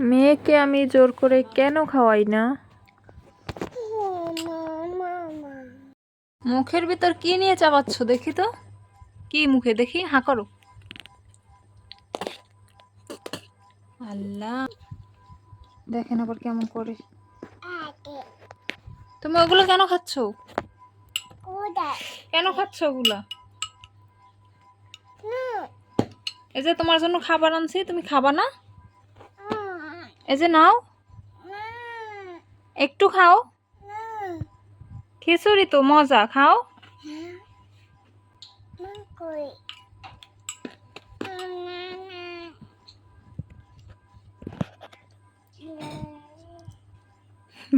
মেয়েকে আমি জোর করে কেন খাওয়াই না? মুখের ভিতর কি নিয়ে চাবাচ্ছ দেখি তো, কি মুখে দেখি, হাঁ করো। আল্লাহ, দেখেন আবার কেমন করে। তুমি ওগুলো কেন খাচ্ছ? কেন খাচ্ছ ওগুলা? এই যে তোমার জন্য খাবার আনছি, তুমি খাবা না? এই যে নাও, একটু খাও। খিচুড়ি তো মজা, খাও।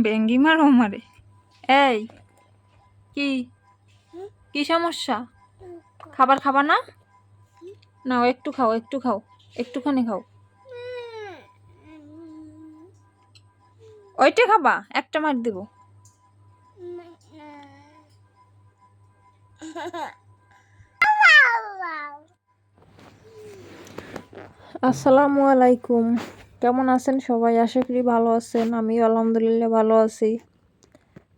বেঙ্গি মারো মারে। এই কি কি সমস্যা? খাবার খাবা না? নাও একটু খাও, একটু খাও, একটুখানি খাও। ওইটা খাবা? একটা মার দিব। আসসালামু আলাইকুম, কেমন আছেন সবাই? আশা করি ভালো আছেন। আমি আলহামদুলিল্লাহ ভালো আছি।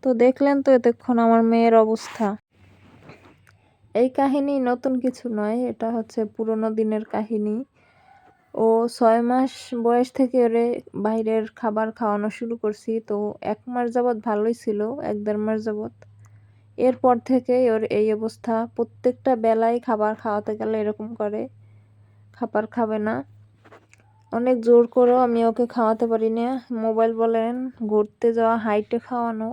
তো দেখলেন তো এতক্ষণ আমার মেয়ের অবস্থা। এই কাহিনী নতুন কিছু নয়, এটা হচ্ছে পুরোনো দিনের কাহিনী। ও 6 মাস বয়স থেকে ওরে বাইরের খাবার খাওয়ানো শুরু করছি। তো 1 মাস যাবৎ ভালোই ছিল, 1-1.5 মাস যাবৎ। এরপর থেকে ওর এই অবস্থা। প্রত্যেকটা বেলায় খাবার খাওয়াতে গেলে এরকম করে, খাবার খাবে না। অনেক জোর করেও আমি ওকে খাওয়াতে পারি না। মোবাইল বলেন, ঘুরতে যাওয়া, হাইটে খাওয়ানো,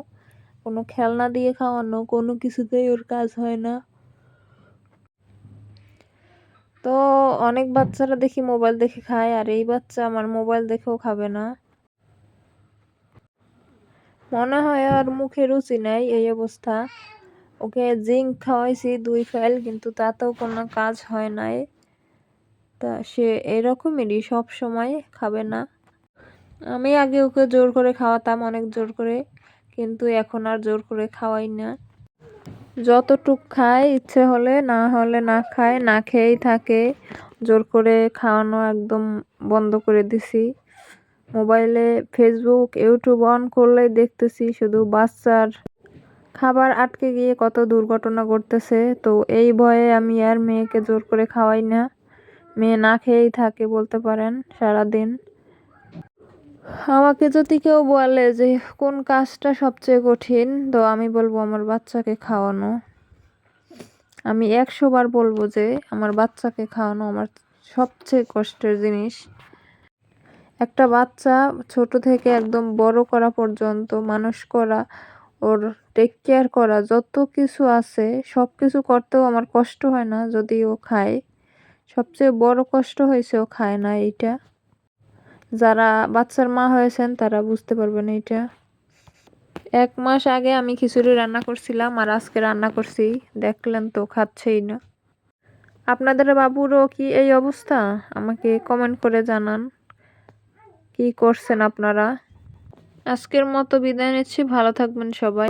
কোনো খেলনা দিয়ে খাওয়ানো, কোনো কিছুতেই ওর কাজ হয় না। তো অনেক বাচ্চারা দেখি মোবাইল দেখে খায়, আর এই বাচ্চা আমার মোবাইল দেখেও খাবে না। মনে হয় আর মুখে রুচি নাই, এই অবস্থা। ওকে জিঙ্ক খাওয়াইছি 2 ফাইল, কিন্তু তাতেও কোনো কাজ হয় নাই। তা সে এরকমেরই, সব সময় খাবে না। আমি আগে ওকে জোর করে খাওয়াতাম, অনেক জোর করে, কিন্তু এখন আর জোর করে খাওয়াই না। যতটুক খায়, ইচ্ছে হলে, না হলে না খায়, না খেয়েই থাকে। জোর করে খাওয়ানো একদম বন্ধ করে দিছি। মোবাইলে ফেসবুক, ইউটিউব অন করলেই দেখতেছি শুধু বাচ্চার খাবার আটকে গিয়ে কত দুর্ঘটনা ঘটতেছে। তো এই ভয়ে আমি আর মেয়েকে জোর করে খাওয়াই না। মেয়ে না খেয়েই থাকে বলতে পারেন সারাদিন। আমাকে যদি কেউ বলে যে কোন কাজটা সবচেয়ে কঠিন, তো আমি বলবো আমার বাচ্চাকে খাওয়ানো। আমি 100 বার বলবো যে আমার বাচ্চাকে খাওয়ানো আমার সবচেয়ে কষ্টের জিনিস। একটা বাচ্চা ছোট থেকে একদম বড় করা পর্যন্ত, মানুষ করা, ওর টেক কেয়ার করা, যত কিছু আছে সব কিছু করতেও আমার কষ্ট হয় না যদি ও খায়। সবচেয়ে বড় কষ্ট হয়েছে ও খায় না। এইটা যারা বাচ্চার মা হয়েছেন তারা বুঝতে পারবেন এইটা। 1 মাস আগে আমি খিচুড়ি রান্না করছিলাম, আর আজকে রান্না করছি, দেখলেন তো খাচ্ছেই না। আপনাদের বাবুরও কি এই অবস্থা? আমাকে কমেন্ট করে জানান কি করছেন আপনারা। আজকের মতো বিদায় নিচ্ছি, ভালো থাকবেন সবাই।